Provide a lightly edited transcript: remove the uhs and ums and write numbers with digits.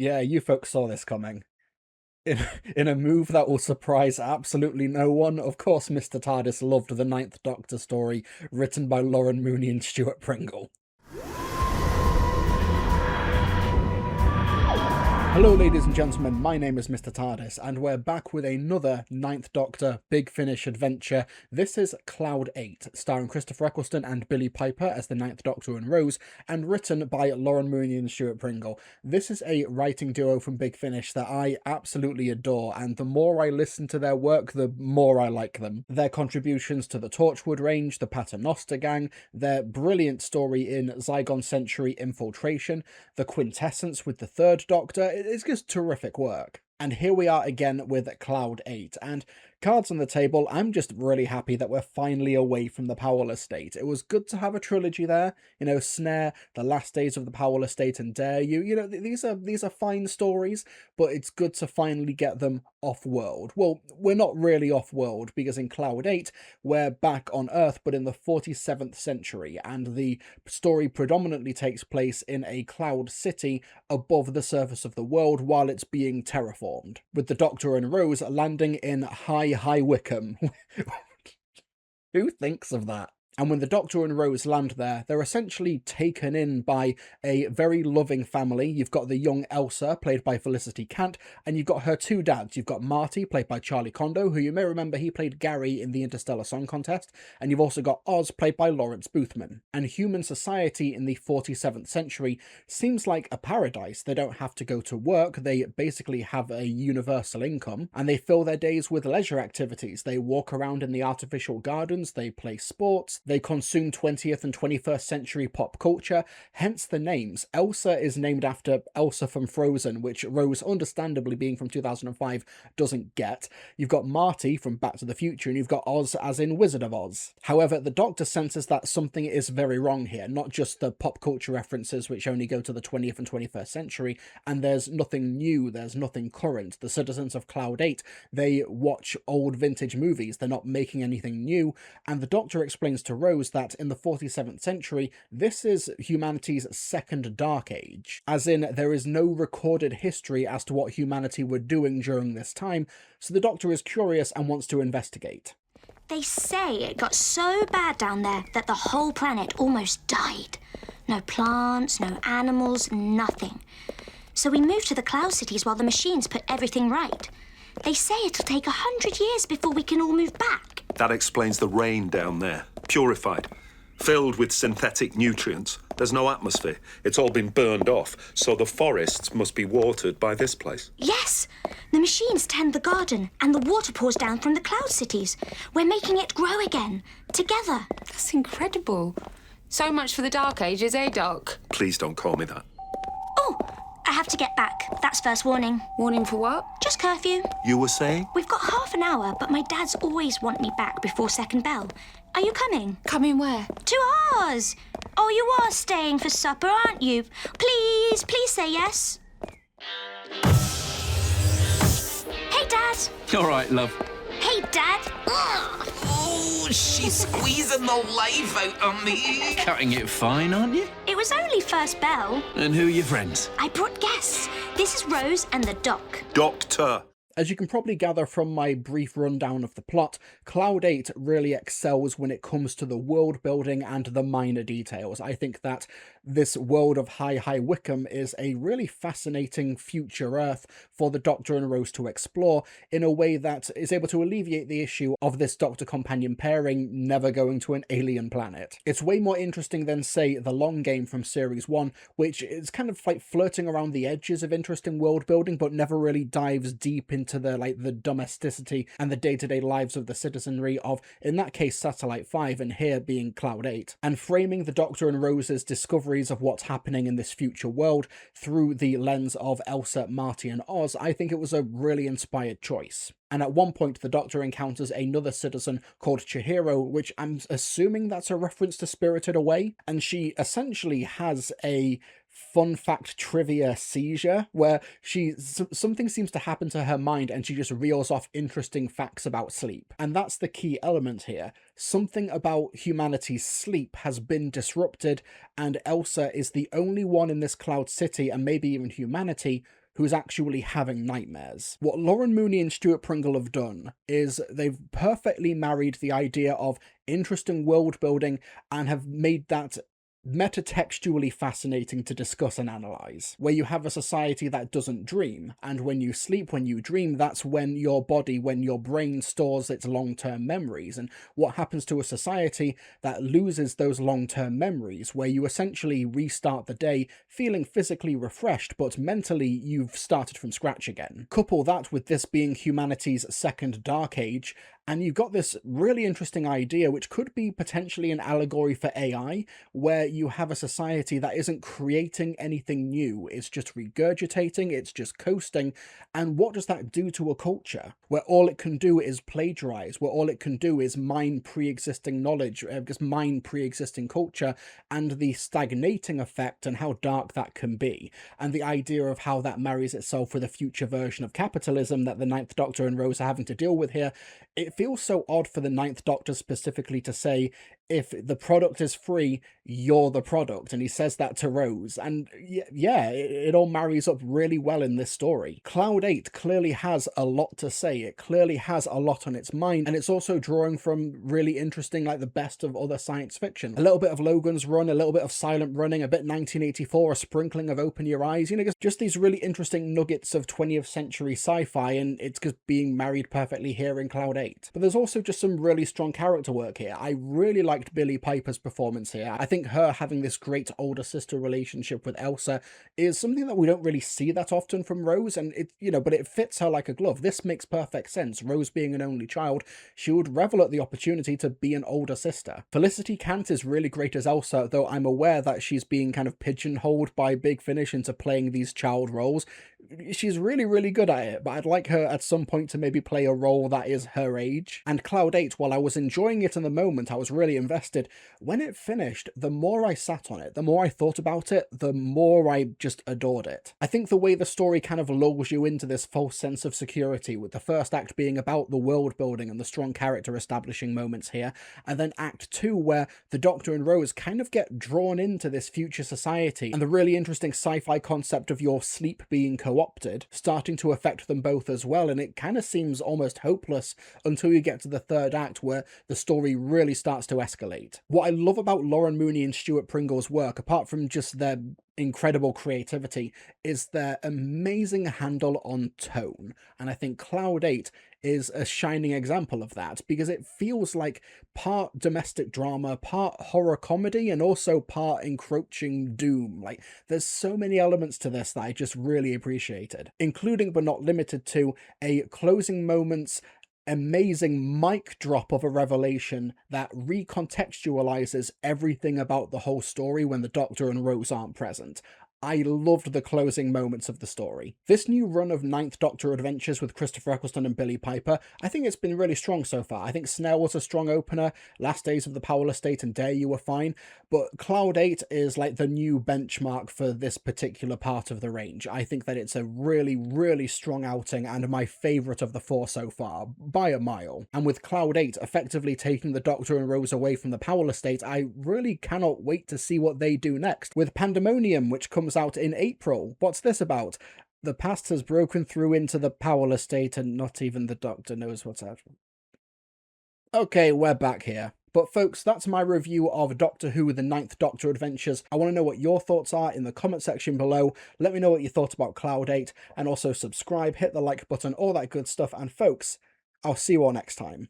Yeah, you folks saw this coming. In, in a move that will surprise absolutely no one, of course Mr. TARDIS loved the Ninth Doctor story written by Lauren Mooney and Stuart Pringle. Hello ladies and gentlemen, my name is Mr. TARDIS, and we're back with another Ninth Doctor Big Finish adventure. This is Cloud 8, starring Christopher Eccleston and Billie Piper as the Ninth Doctor and Rose, and written by Lauren Mooney and Stuart Pringle. This is a writing duo from Big Finish that I absolutely adore, and the more I listen to their work, the more I like them. Their contributions to the Torchwood range, the Paternoster Gang, their brilliant story in Zygon Century Infiltration, the Quintessence with the Third Doctor. It's just terrific work. And here we are again with Cloud 8, and cards on the table, I'm just really happy that we're finally away from the Powell Estate. It was good to have a trilogy there, you know, Snare, The Last Days of the Powell Estate, and Dare You. You know, these are fine stories, but it's good to finally get them off-world. Well, we're not really off-world, because in Cloud 8, we're back on Earth, but in the 47th century, and the story predominantly takes place in a cloud city above the surface of the world while it's being terraformed, with the Doctor and Rose landing in High Wycombe. Who thinks of that? And when the Doctor and Rose land there, they're essentially taken in by a very loving family. You've got the young Elsa, played by Felicity Cant, and you've got her two dads. You've got Marty, played by Charlie Kondo, who you may remember he played Gary in the Interstellar Song Contest, and you've also got Oz, played by Lawrence Boothman. And human society in the 47th century seems like a paradise. They don't have to go to work, they basically have a universal income, and they fill their days with leisure activities. They walk around in the artificial gardens, they play sports, they consume 20th and 21st century pop culture, hence the names. Elsa is named after Elsa from Frozen, which Rose, understandably being from 2005, doesn't get. You've got Marty from Back to the Future, and you've got Oz as in Wizard of Oz. However, the Doctor senses that something is very wrong here, not just the pop culture references which only go to the 20th and 21st century, and there's nothing new, there's nothing current. The citizens of Cloud 8, they watch old vintage movies, they're not making anything new, and the Doctor explains to Rose that in the 47th century, this is humanity's second dark age, as in there is no recorded history as to what humanity were doing during this time, so the Doctor is curious and wants to investigate. They say it got so bad down there that the whole planet almost died. No plants, no animals, nothing. So we moved to the Cloud Cities while the machines put everything right. They say it'll take 100 years before we can all move back. That explains the rain down there. Purified. Filled with synthetic nutrients. There's no atmosphere. It's all been burned off, so the forests must be watered by this place. Yes! The machines tend the garden, and the water pours down from the Cloud Cities. We're making it grow again, together. That's incredible. So much for the Dark Ages, eh, Doc? Please don't call me that. Oh, I have to get back. That's first warning. Warning for what? Just curfew. You were saying? We've got half an hour, but my dads always want me back before second bell. Are you coming? Coming where? To ours. Oh, you are staying for supper, aren't you? Please say yes. Hey, Dad. All right, love. Hey, Dad. Oh, she's squeezing the life out of me. Cutting it fine, aren't you? It was only first bell. And who are your friends? I brought guests. This is Rose and the Doc. Doctor. As you can probably gather from my brief rundown of the plot, Cloud 8 really excels when it comes to the world building and the minor details. I think that this world of High Wycombe is a really fascinating future Earth for the Doctor and Rose to explore in a way that is able to alleviate the issue of this Doctor-companion pairing never going to an alien planet. It's way more interesting than, say, The Long Game from Series 1, which is kind of like flirting around the edges of interesting world building, but never really dives deep into the domesticity and the day-to-day lives of the citizenry of, in that case, Satellite 5, and here being Cloud 8, and framing the Doctor and Rose's discoveries of what's happening in this future world through the lens of Elsa, Marty, and Oz. I think it was a really inspired choice. And at one point, the Doctor encounters another citizen called Chihiro, which I'm assuming that's a reference to Spirited Away, and she essentially has a fun fact trivia seizure where something seems to happen to her mind and she just reels off interesting facts about sleep. And that's the key element here. Something about humanity's sleep has been disrupted, and Elsa is the only one in this Cloud City, and maybe even humanity, who's actually having nightmares. What Lauren Mooney and Stuart Pringle have done is they've perfectly married the idea of interesting world building and have made that metatextually fascinating to discuss and analyze, where you have a society that doesn't dream, and when you sleep, when you dream, that's when your body, when your brain stores its long-term memories. And what happens to a society that loses those long-term memories, where you essentially restart the day feeling physically refreshed, but mentally you've started from scratch again. Couple that with this being humanity's second dark age, and you've got this really interesting idea, which could be potentially an allegory for AI, where you have a society that isn't creating anything new, it's just regurgitating, it's just coasting. And what does that do to a culture where all it can do is plagiarize, where all it can do is mine pre-existing knowledge, just mine pre-existing culture, and the stagnating effect and how dark that can be, and the idea of how that marries itself with a future version of capitalism that the Ninth Doctor and Rose are having to deal with here. It feels so odd for the Ninth Doctor specifically to say, if the product is free, you're the product, and he says that to Rose, and yeah, it all marries up really well in this story. Cloud 8 clearly has a lot to say, it clearly has a lot on its mind, and it's also drawing from really interesting, like the best of other science fiction. A little bit of Logan's Run, a little bit of Silent Running, a bit 1984, a sprinkling of Open Your Eyes, you know, just these really interesting nuggets of 20th century sci-fi, and it's just being married perfectly here in Cloud 8. But there's also just some really strong character work here. I really liked Billie Piper's performance here. I think her having this great older sister relationship with Elsa is something that we don't really see that often from Rose, and it, you know, but it fits her like a glove. This makes perfect sense. Rose being an only child, she would revel at the opportunity to be an older sister. Felicity Kant is really great as Elsa, though I'm aware that she's being kind of pigeonholed by Big Finish into playing these child roles. She's really, really good at it, but I'd like her at some point to maybe play a role that is her age. And Cloud 8, while I was enjoying it in the moment, I was really invested. When it finished, the more I sat on it, the more I thought about it, the more I just adored it. I think the way the story kind of lulls you into this false sense of security, with the first act being about the world building and the strong character establishing moments here, and then Act 2 where the Doctor and Rose kind of get drawn into this future society, and the really interesting sci-fi concept of your sleep being co-opted starting to affect them both as well, and it kind of seems almost hopeless until you get to the third act where the story really starts to escalate. What I love about Lauren Mooney and Stuart Pringle's work, apart from just their incredible creativity, is their amazing handle on tone, and I think Cloud 8 is a shining example of that, because it feels like part domestic drama, part horror comedy, and also part encroaching doom. Like, there's so many elements to this that I just really appreciated, including but not limited to a closing moments amazing mic drop of a revelation that recontextualizes everything about the whole story when the Doctor and Rose aren't present. I loved the closing moments of the story. This new run of Ninth Doctor adventures with Christopher Eccleston and Billie Piper, I think it's been really strong so far. I think Snell was a strong opener, Last Days of the Powell Estate and Dare You were fine, but Cloud 8 is like the new benchmark for this particular part of the range. I think that it's a really, really strong outing and my favourite of the four so far, by a mile. And with Cloud 8 effectively taking the Doctor and Rose away from the Powell Estate, I really cannot wait to see what they do next. With Pandemonium, which comes out in April. What's this about? The past has broken through into the Powell Estate and not even the Doctor knows what's happening. Okay, we're back here. But folks, that's my review of Doctor Who The Ninth Doctor Adventures. I want to know what your thoughts are in the comment section below. Let me know what you thought about Cloud 8, and also subscribe, hit the like button, all that good stuff. And folks, I'll see you all next time.